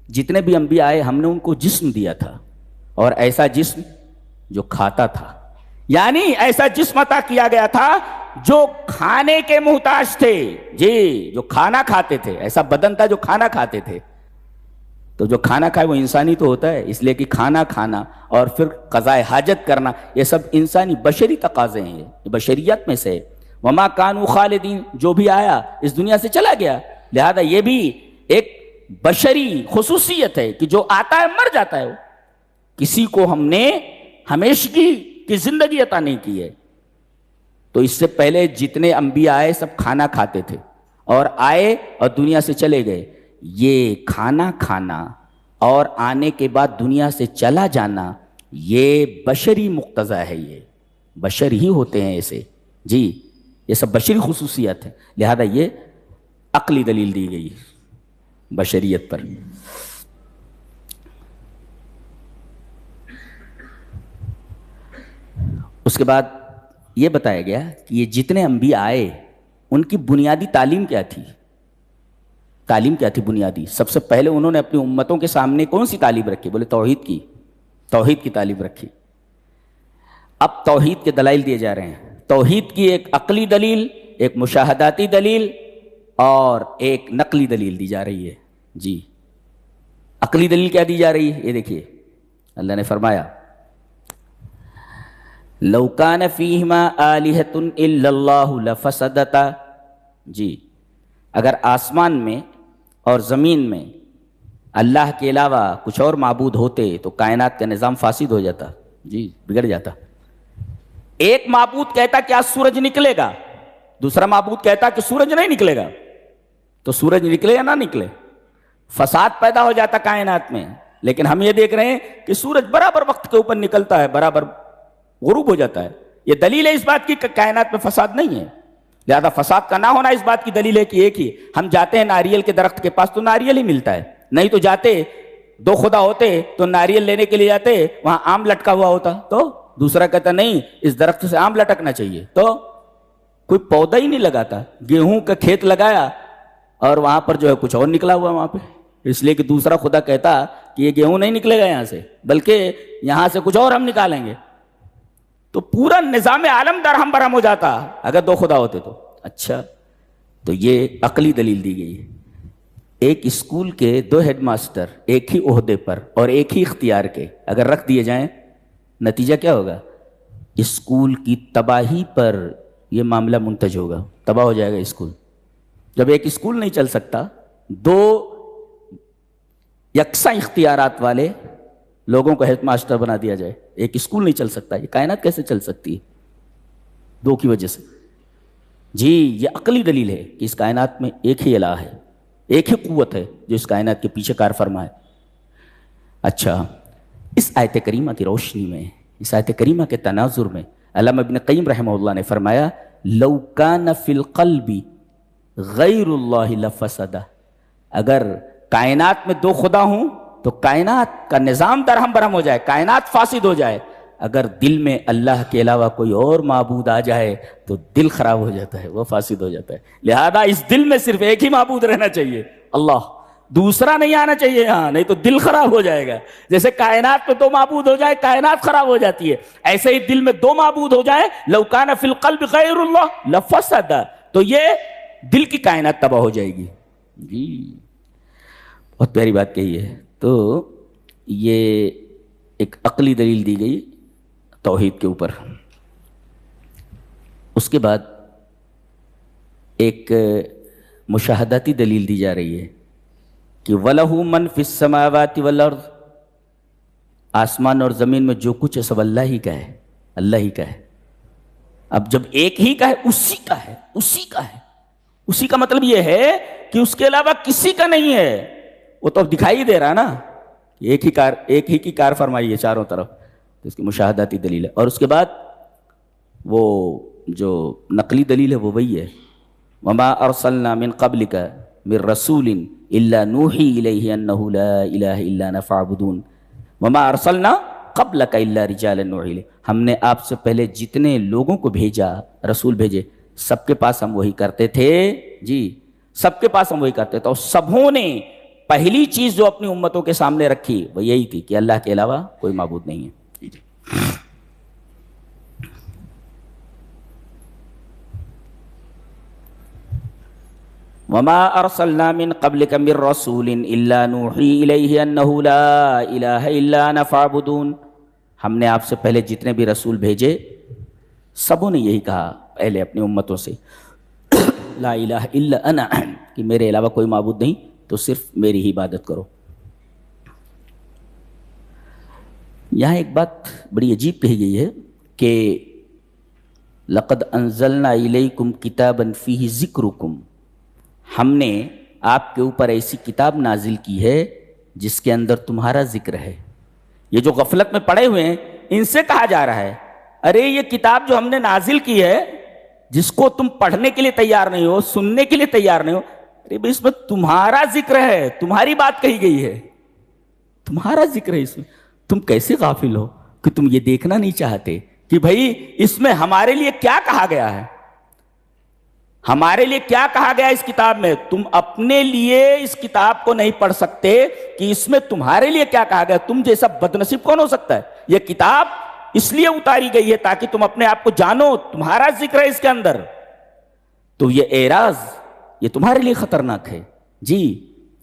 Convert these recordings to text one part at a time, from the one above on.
جتنے بھی انبیاء آئے ہم نے ان کو جسم دیا تھا، اور ایسا جسم جو کھاتا تھا، یعنی ایسا جسم عطا کیا گیا تھا جو کھانے کے محتاج تھے، جی جو کھانا کھاتے تھے، ایسا بدن تھا جو کھانا کھاتے تھے۔ تو جو کھانا کھائے وہ انسانی تو ہوتا ہے، اس لیے کہ کھانا کھانا اور پھر قضاء حاجت کرنا یہ سب انسانی بشری تقاضے ہیں، یہ بشریت میں سے۔ وما کانوا خالدین، جو بھی آیا اس دنیا سے چلا گیا، لہذا یہ بھی ایک بشری خصوصیت ہے کہ جو آتا ہے مر جاتا ہے، کسی کو ہم نے ہمیشگی کی زندگی عطا نہیں کی ہے۔ تو اس سے پہلے جتنے انبیاء آئے سب کھانا کھاتے تھے، اور آئے اور دنیا سے چلے گئے۔ یہ کھانا کھانا اور آنے کے بعد دنیا سے چلا جانا یہ بشری مقتضا ہے، یہ بشر ہی ہوتے ہیں ایسے، جی یہ سب بشری خصوصیات ہے، لہذا یہ عقلی دلیل دی گئی بشریت پر۔ اس کے بعد یہ بتایا گیا کہ یہ جتنے انبیاء آئے ان کی بنیادی تعلیم کیا تھی؟ تعلیم کیا تھی بنیادی؟ سب سے پہلے انہوں نے اپنی امتوں کے سامنے کون سی تعلیم رکھی؟ بولے توحید کی تعلیم رکھی۔ اب توحید کے دلائل دیے جا رہے ہیں، توحید کی ایک عقلی دلیل، ایک مشاہداتی دلیل اور ایک نقلی دلیل دی جا رہی ہے۔ جی عقلی دلیل کیا دی جا رہی ہے؟ یہ دیکھیے، اللہ نے فرمایا لو کان فیہما آلہۃ الا اللہ لفسدتا، جی اگر آسمان میں اور زمین میں اللہ کے علاوہ کچھ اور معبود ہوتے تو کائنات کا نظام فاسد ہو جاتا، جی بگڑ جاتا۔ ایک معبود کہتا کہ آج سورج نکلے گا، دوسرا معبود کہتا کہ سورج نہیں نکلے گا، تو سورج نکلے یا نہ نکلے، فساد پیدا ہو جاتا کائنات میں۔ لیکن ہم یہ دیکھ رہے ہیں کہ سورج برابر وقت کے اوپر نکلتا ہے، برابر غروب ہو جاتا ہے۔ یہ دلیل ہے اس بات کی کہ کائنات میں فساد نہیں ہے، لہذا فساد کا نہ ہونا اس بات کی دلیل ہے کہ ایک ہی۔ ہم جاتے ہیں ناریل کے درخت کے پاس تو ناریل ہی ملتا ہے، نہیں تو جاتے دو خدا ہوتے تو ناریل لینے کے لیے جاتے وہاں آم لٹکا ہوا ہوتا، تو دوسرا کہتا نہیں اس درخت سے آم لٹکنا چاہیے، تو کوئی پودا ہی نہیں لگاتا۔ گیہوں کا کھیت لگایا اور وہاں پر جو ہے کچھ اور نکلا ہوا وہاں پہ، اس لیے کہ دوسرا خدا کہتا کہ یہ گیہوں نہیں نکلے گا یہاں سے، بلکہ یہاں سے کچھ اور ہم نکالیں گے، تو پورا نظام عالم درہم برہم ہو جاتا اگر دو خدا ہوتے تو۔ اچھا، تو یہ عقلی دلیل دی گئی ہے۔ ایک اسکول کے دو ہیڈ ماسٹر ایک ہی عہدے پر اور ایک ہی اختیار کے اگر رکھ دیے جائیں، نتیجہ کیا ہوگا؟ اسکول کی تباہی پر یہ معاملہ منتج ہوگا، تباہ ہو جائے گا اسکول۔ جب ایک اسکول نہیں چل سکتا، دو یکساں اختیارات والے لوگوں کو ہیڈ ماسٹر بنا دیا جائے، ایک اسکول نہیں چل سکتا، یہ کائنات کیسے چل سکتی ہے؟ دو کی وجہ سے۔ جی یہ عقلی دلیل ہے کہ اس کائنات میں ایک ہی الہ ہے، ایک ہی قوت ہے جو اس کائنات کے پیچھے کار فرما ہے۔ اچھا، اس آیت کریمہ کی روشنی میں، اس آیت کریمہ کے تناظر میں علامہ ابن قیم رحمہ اللہ نے فرمایا لو کان فی القلب غیر اللہ لفسدہ، اگر کائنات میں دو خدا ہوں تو کائنات کا نظام درہم برہم ہو جائے، کائنات فاسد ہو جائے۔ اگر دل میں اللہ کے علاوہ کوئی اور معبود آ جائے تو دل خراب ہو جاتا ہے، وہ فاسد ہو جاتا ہے۔ لہذا اس دل میں صرف ایک ہی معبود رہنا چاہیے، اللہ، دوسرا نہیں آنا چاہیے یہاں، نہیں تو دل خراب ہو جائے گا۔ جیسے کائنات میں دو معبود ہو جائے کائنات خراب ہو جاتی ہے، ایسے ہی دل میں دو معبود ہو جائے لو کان فی القلب غیر اللہ لفسد، تو یہ دل کی کائنات تباہ ہو جائے گی۔ جی بہت پیاری بات کہی ہے۔ تو یہ ایک عقلی دلیل دی گئی توحید کے اوپر۔ اس کے بعد ایک مشاہداتی دلیل دی جا رہی ہے کہ وَلَهُ مَنْ فِي السَّمَاوَاتِ وَالْأَرْضِ، آسمان اور زمین میں جو کچھ ہے سب اللہ ہی کا ہے، اللہ ہی کا ہے۔ اب جب ایک ہی کا ہے، اسی کا ہے، اسی کا ہے، اسی کا مطلب یہ ہے کہ اس کے علاوہ کسی کا نہیں ہے۔ وہ تو اب دکھائی دے رہا نا، ایک ہی کی کار فرمائی ہے چاروں طرف، تو اس کی مشاہداتی دلیل ہے۔ اور اس کے بعد وہ جو نقلی دلیل ہے وہ وہی ہے وما ارسلنا من قبلک من رسول الا نوحی الیہ انہ لا الہ الا انا فاعبدون وما ارسلنا قبلک الا رجالا نوحی الیہ، ہم نے آپ سے پہلے جتنے لوگوں کو بھیجا، رسول بھیجے، سب کے پاس ہم وہی کرتے تھے، جی سب کے پاس ہم وہی کرتے تھے، اور سبوں نے پہلی چیز جو اپنی امتوں کے سامنے رکھی وہ یہی تھی کہ اللہ کے علاوہ کوئی معبود نہیں ہے. وما ارسلنا من قبلك من رسول الا نوحي اليه انه لا اله الا انا فاعبدون. ہم نے آپ سے پہلے جتنے بھی رسول بھیجے سبوں نے یہی کہا پہلے اپنی امتوں سے لا الہ الا انا، کہ میرے علاوہ کوئی معبود نہیں تو صرف میری ہی عبادت کرو. یہاں ایک بات بڑی عجیب کہی گئی ہے کہ لقد انزلنا الیکم کتابا فیہ ذکرکم، ہم نے آپ کے اوپر ایسی کتاب نازل کی ہے جس کے اندر تمہارا ذکر ہے. یہ جو غفلت میں پڑے ہوئے ہیں ان سے کہا جا رہا ہے ارے یہ کتاب جو ہم نے نازل کی ہے جس کو تم پڑھنے کے لیے تیار نہیں ہو، سننے کے لیے تیار نہیں ہو، ارے بھائی اس میں تمہارا ذکر ہے، تمہاری بات کہی گئی ہے، تمہارا ذکر ہے اس میں. تم کیسے غافل ہو کہ تم یہ دیکھنا نہیں چاہتے کہ بھائی اس میں ہمارے لیے کیا کہا گیا ہے، ہمارے لیے کیا کہا گیا اس کتاب میں. تم اپنے لیے اس کتاب کو نہیں پڑھ سکتے کہ اس میں تمہارے لیے کیا کہا گیا. تم جیسا بدنصیب کون ہو سکتا ہے. یہ کتاب اس لیے اتاری گئی ہے تاکہ تم اپنے آپ کو جانو، تمہارا ذکر ہے اس کے اندر. تو یہ اعراض یہ تمہارے لیے خطرناک ہے جی،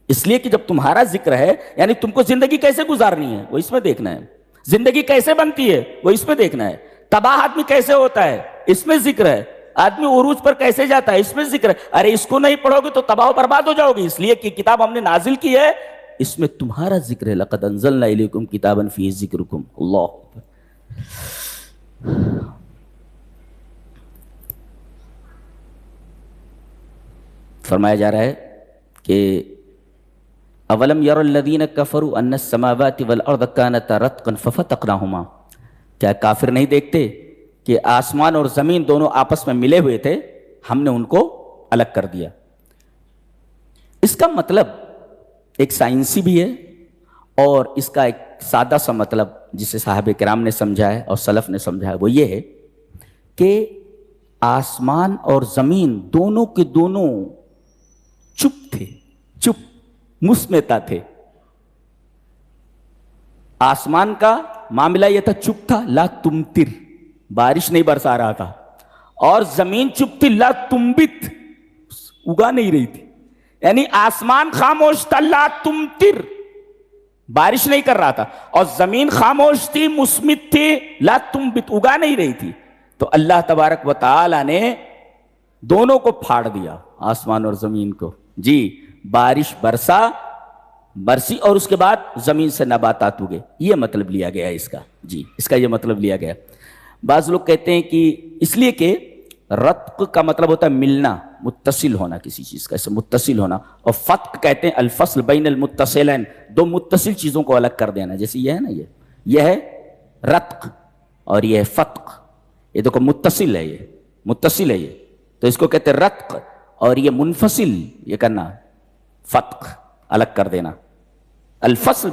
اس لیے کہ جب تمہارا ذکر ہے یعنی تم کو زندگی کیسے گزارنی ہے وہ اس میں دیکھنا ہے، زندگی کیسے بنتی ہے وہ اس میں دیکھنا ہے، تباہ آدمی کیسے ہوتا ہے اس میں ذکر ہے، آدمی عروج پر کیسے جاتا ہے اس میں ذکر ہے. ارے اس کو نہیں پڑھو گے تو تباہ و برباد ہو جاؤ گے، اس لیے کہ کتاب ہم نے نازل کی ہے اس میں تمہارا ذکر ہے. لقد انزلنا الیکم کتابا فیہ ذکرکم. اللہ فرمایا جا رہا ہے کہ اولم یر الذین کفروا ان السماوات والارض کانتا رتقا ففتقناہما، کیا کافر نہیں دیکھتے کہ آسمان اور زمین دونوں آپس میں ملے ہوئے تھے، ہم نے ان کو الگ کر دیا. اس کا مطلب ایک سائنسی بھی ہے اور اس کا ایک سادہ سا مطلب جسے صحابہ کرام نے سمجھا ہے اور سلف نے سمجھا ہے وہ یہ ہے کہ آسمان اور زمین دونوں کے دونوں چپ تھے، چپ مسمتا تھے. آسمان کا معاملہ یہ تھا چپ تھا، لا تمطر، بارش نہیں برسا رہا تھا، اور زمین چپ تھی، لا تنبت، اگا نہیں رہی تھی. یعنی آسمان خاموش تھا، لا تمطر، بارش نہیں کر رہا تھا، اور زمین خاموش تھی، مسمت تھی، لا تنبت، اگا نہیں رہی تھی. تو اللہ تبارک و تعالی نے دونوں کو پھاڑ دیا، آسمان اور زمین کو. جی بارش برسی اور اس کے بعد زمین سے نباتات اگے. یہ مطلب لیا گیا اس کا. جی اس کا یہ مطلب لیا گیا. بعض لوگ کہتے ہیں کہ اس لیے کہ رتق کا مطلب ہوتا ہے ملنا، متصل ہونا کسی چیز کا، اسے متصل ہونا، اور فتق کہتے ہیں الفصل بین المتصلین، دو متصل چیزوں کو الگ کر دینا. جیسے یہ ہے نا، یہ ہے رتق اور یہ ہے فتق. یہ دیکھو متصل ہے، یہ متصل ہے، یہ تو اس کو کہتے ہیں رتق، اور یہ منفصل یہ کرنا فتق، الگ کر دینا. الفصل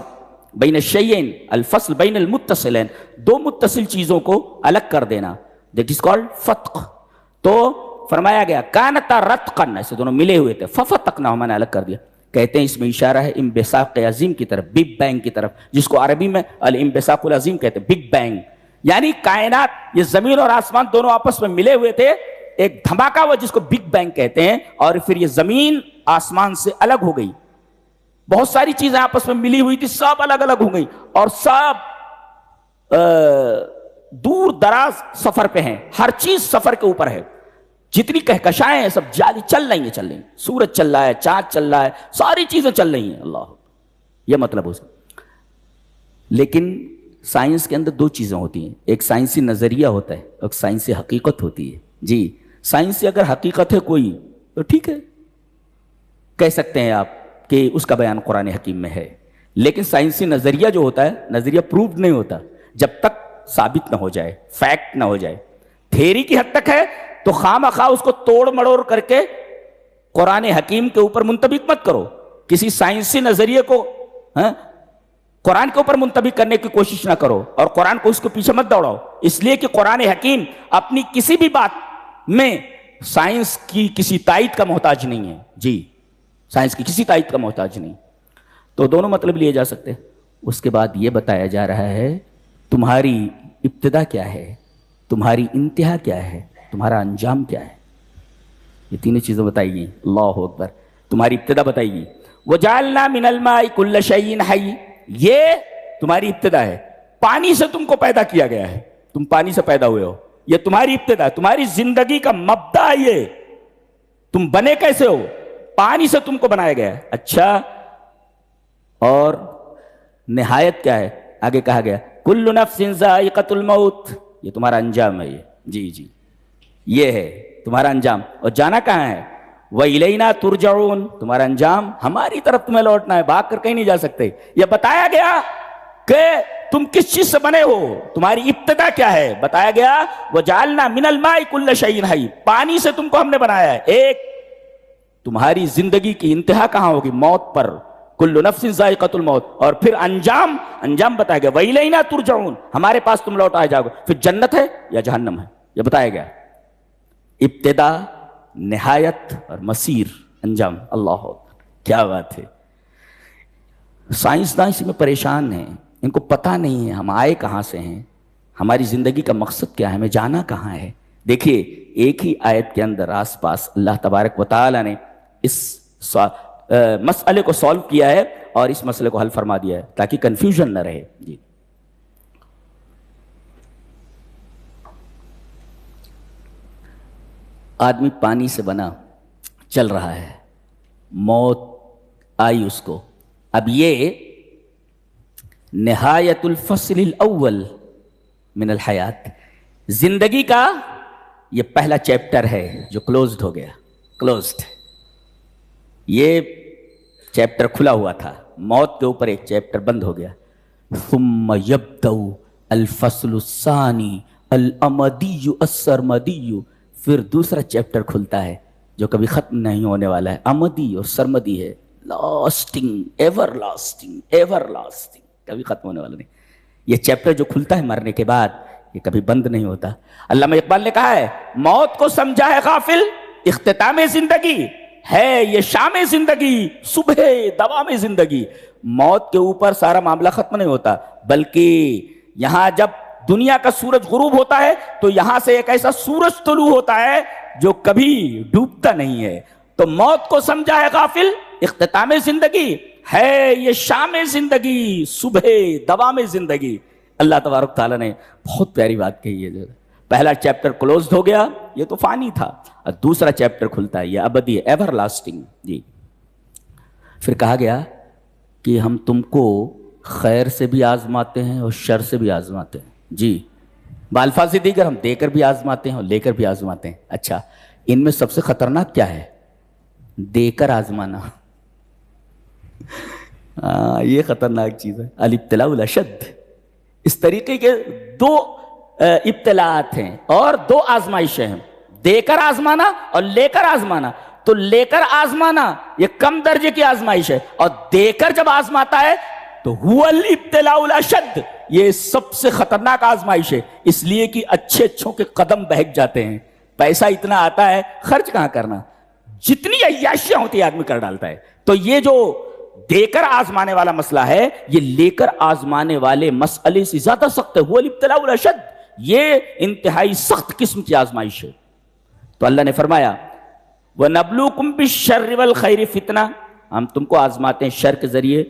بین الشیئین، الفصل بین المتصلین، دو متصل چیزوں کو الگ کر دینا، دیٹ از کالڈ فتق. تو فرمایا گیا کانتا رتقن، ایسے دونوں ملے ہوئے تھے، ففتقناہما، نے الگ کر دیا. کہتے ہیں اس میں اشارہ ہے انبساط عظیم کی طرف، بگ بینگ کی طرف، جس کو عربی میں الانبساط العظیم کہتے ہیں، بگ بینگ. یعنی کائنات، یہ زمین اور آسمان دونوں آپس میں ملے ہوئے تھے، ایک دھماکہ ہوا جس کو بگ بینگ کہتے ہیں، اور پھر یہ زمین آسمان سے الگ ہو گئی. بہت ساری چیزیں آپس میں ملی ہوئی تھی، سب الگ الگ ہو گئی، اور سب دور دراز سفر پہ ہیں. ہر چیز سفر کے اوپر ہے، جتنی کہکشائیں ہیں سب جاری چل رہی ہیں، سورج چل رہا ہے، چاند چل رہا ہے، ساری چیزیں چل رہی ہیں. اللہ، یہ مطلب ہو سکتا. لیکن سائنس کے اندر دو چیزیں ہوتی ہیں، ایک سائنسی نظریہ ہوتا ہے، ایک سائنسی حقیقت ہوتی ہے. جی سائنسی اگر حقیقت ہے کوئی تو ٹھیک ہے، کہہ سکتے ہیں آپ کہ اس کا بیان قرآن حکیم میں ہے. لیکن سائنسی نظریہ جو ہوتا ہے، نظریہ پروف نہیں ہوتا جب تک ثابت نہ ہو جائے، فیکٹ نہ ہو جائے. تھیری کی حد تک ہے تو خواہ اس کو توڑ مڑوڑ کر کے قرآن حکیم کے اوپر منطبق مت کرو. کسی سائنسی نظریے کو قرآن کے اوپر منطبق کرنے کی کوشش نہ کرو، اور قرآن کو اس کے پیچھے مت دوڑاؤ. اس لیے کہ قرآن حکیم اپنی کسی بھی بات میں سائنس کی کسی تائید کا محتاج نہیں ہے. جی سائنس کی کسی تائید کا محتاج نہیں. تو دونوں مطلب لیے جا سکتے ہیں۔ اس کے بعد یہ بتایا جا رہا ہے تمہاری ابتدا کیا ہے، تمہاری انتہا کیا ہے، تمہارا انجام کیا ہے۔ یہ تینوں چیزیں بتائی گئی۔ اللہ اکبر۔ تمہاری ابتدا بتائی گئی۔ وَجَعَلْنَا مِنَ الْمَاءِ كُلَّ شَيْءٍ حَيٍّ، یہ تمہاری ابتدا ہے۔ پانی سے تم کو پیدا کیا گیا ہے، تم پانی سے پیدا ہوئے ہو، یہ تمہاری ابتدا، تمہاری زندگی کا مبدا یہ۔ تم بنے کیسے ہو؟ پانی سے تم کو بنایا گیا ہے۔ اچھا، اور نہایت کیا ہے؟ آگے کہا گیا کل نفس ذائقۃ الموت، یہ تمہارا انجام ہے۔ یہ جی جی یہ ہے تمہارا انجام۔ اور جانا کہاں ہے؟ وَإِلَيْنَا تُرْجَعُونَ، تمہارا انجام ہماری طرف تمہیں لوٹنا ہے، بھاگ کر کہیں نہیں جا سکتے۔ یہ بتایا گیا کہ تم کس چیز سے بنے ہو، تمہاری ابتدا کیا ہے، بتایا گیا وَجَعَلْنَا مِنَ الْمَاءِ كُلَّ شَيْءٍ حَيٍّ، پانی سے تم کو ہم نے بنایا ہے۔ ایک تمہاری زندگی کی انتہا کہاں ہوگی؟ موت پر، کل نفس ذائقۃ الموت۔ اور پھر انجام بتایا گیا وَإِلَيْنَا تُرْجَعُونَ، ہمارے پاس تم لوٹ آئے جاؤ گے۔ پھر جنت ہے یا جہنم ہے، یہ بتایا گیا۔ ابتدا، نہایت اور مسیر، انجام۔ اللہ کیا بات ہے۔ سائنسداں اسی میں پریشان ہیں، ان کو پتہ نہیں ہے ہم آئے کہاں سے ہیں، ہماری زندگی کا مقصد کیا ہے، ہمیں جانا کہاں ہے۔ دیکھیے ایک ہی آیت کے اندر آس پاس اللہ تبارک و تعالی نے اس مسئلے کو سالو کیا ہے اور اس مسئلے کو حل فرما دیا ہے تاکہ کنفیوژن نہ رہے۔ جی آدمی پانی سے بنا، چل رہا ہے، موت آئی اس کو۔ اب یہ نہایت الفصل الاول من الحیات، زندگی کا یہ پہلا چیپٹر ہے جو کلوزڈ ہو گیا، کلوزڈ۔ یہ چیپٹر کھلا ہوا تھا، موت کے اوپر ایک چیپٹر بند ہو گیا۔ ثم یبدأ الفصل الثانی الامدی السرمدی، پھر دوسرا چیپٹر کھلتا ہے جو کبھی ختم نہیں ہونے والا ہے، امدی اور سرمدی ہے، lasting, ever lasting, ever lasting, کبھی ختم ہونے والا نہیں۔ یہ چیپٹر جو کھلتا ہے مرنے کے بعد، یہ کبھی بند نہیں ہوتا۔ علامہ اقبال نے کہا ہے موت کو سمجھا ہے غافل، اختتام زندگی ہے یہ شام زندگی، صبح دوام زندگی۔ موت کے اوپر سارا معاملہ ختم نہیں ہوتا، بلکہ یہاں جب دنیا کا سورج غروب ہوتا ہے تو یہاں سے ایک ایسا سورج طلوع ہوتا ہے جو کبھی ڈوبتا نہیں ہے۔ تو موت کو سمجھا ہے غافل، اختتام زندگی ہے یہ شام زندگی، صبح دوام زندگی۔ اللہ تبارک تعالیٰ نے بہت پیاری بات کہی ہے۔ جو پہلا چیپٹر کلوزڈ ہو گیا، یہ تو فانی تھا، اور دوسرا چیپٹر کھلتا ہے، یہ ابدی، ایور لاسٹنگ۔ جی پھر کہا گیا کہ ہم تم کو خیر سے بھی آزماتے ہیں اور شر سے بھی آزماتے ہیں۔ جی بالفاظ دیگر ہم دے کر بھی آزماتے ہیں اور لے کر بھی آزماتے ہیں۔ اچھا، ان میں سب سے خطرناک کیا ہے؟ دے کر آزمانا۔ یہ خطرناک چیز ہے۔ الابتلاء الاشد، اس طریقے کے دو ابتلاءات ہیں اور دو آزمائشیں ہیں، دے کر آزمانا اور لے کر آزمانا۔ تو لے کر آزمانا یہ کم درجے کی آزمائش ہے، اور دے کر جب آزماتا ہے تو هو الابتلاء الاشد، یہ سب سے خطرناک آزمائش ہے۔ اس لیے کہ اچھے اچھوں کے قدم بہک جاتے ہیں، پیسہ اتنا آتا ہے خرچ کہاں کرنا، جتنی عیاشیاں ہوتی ہے آدمی کر ڈالتا ہے۔ تو یہ جو دے کر آزمانے والا مسئلہ ہے، یہ لے کر آزمانے والے مسئلے سے زیادہ سخت ہے۔ وہ الابتلاء الاشد، یہ انتہائی سخت قسم کی آزمائش ہے۔ تو اللہ نے فرمایا وَنَبْلُوكُمْ بِالشَّرِّ وَالْخَيْرِ فِتْنَةً، ہم تم کو آزماتے ہیں شر کے ذریعے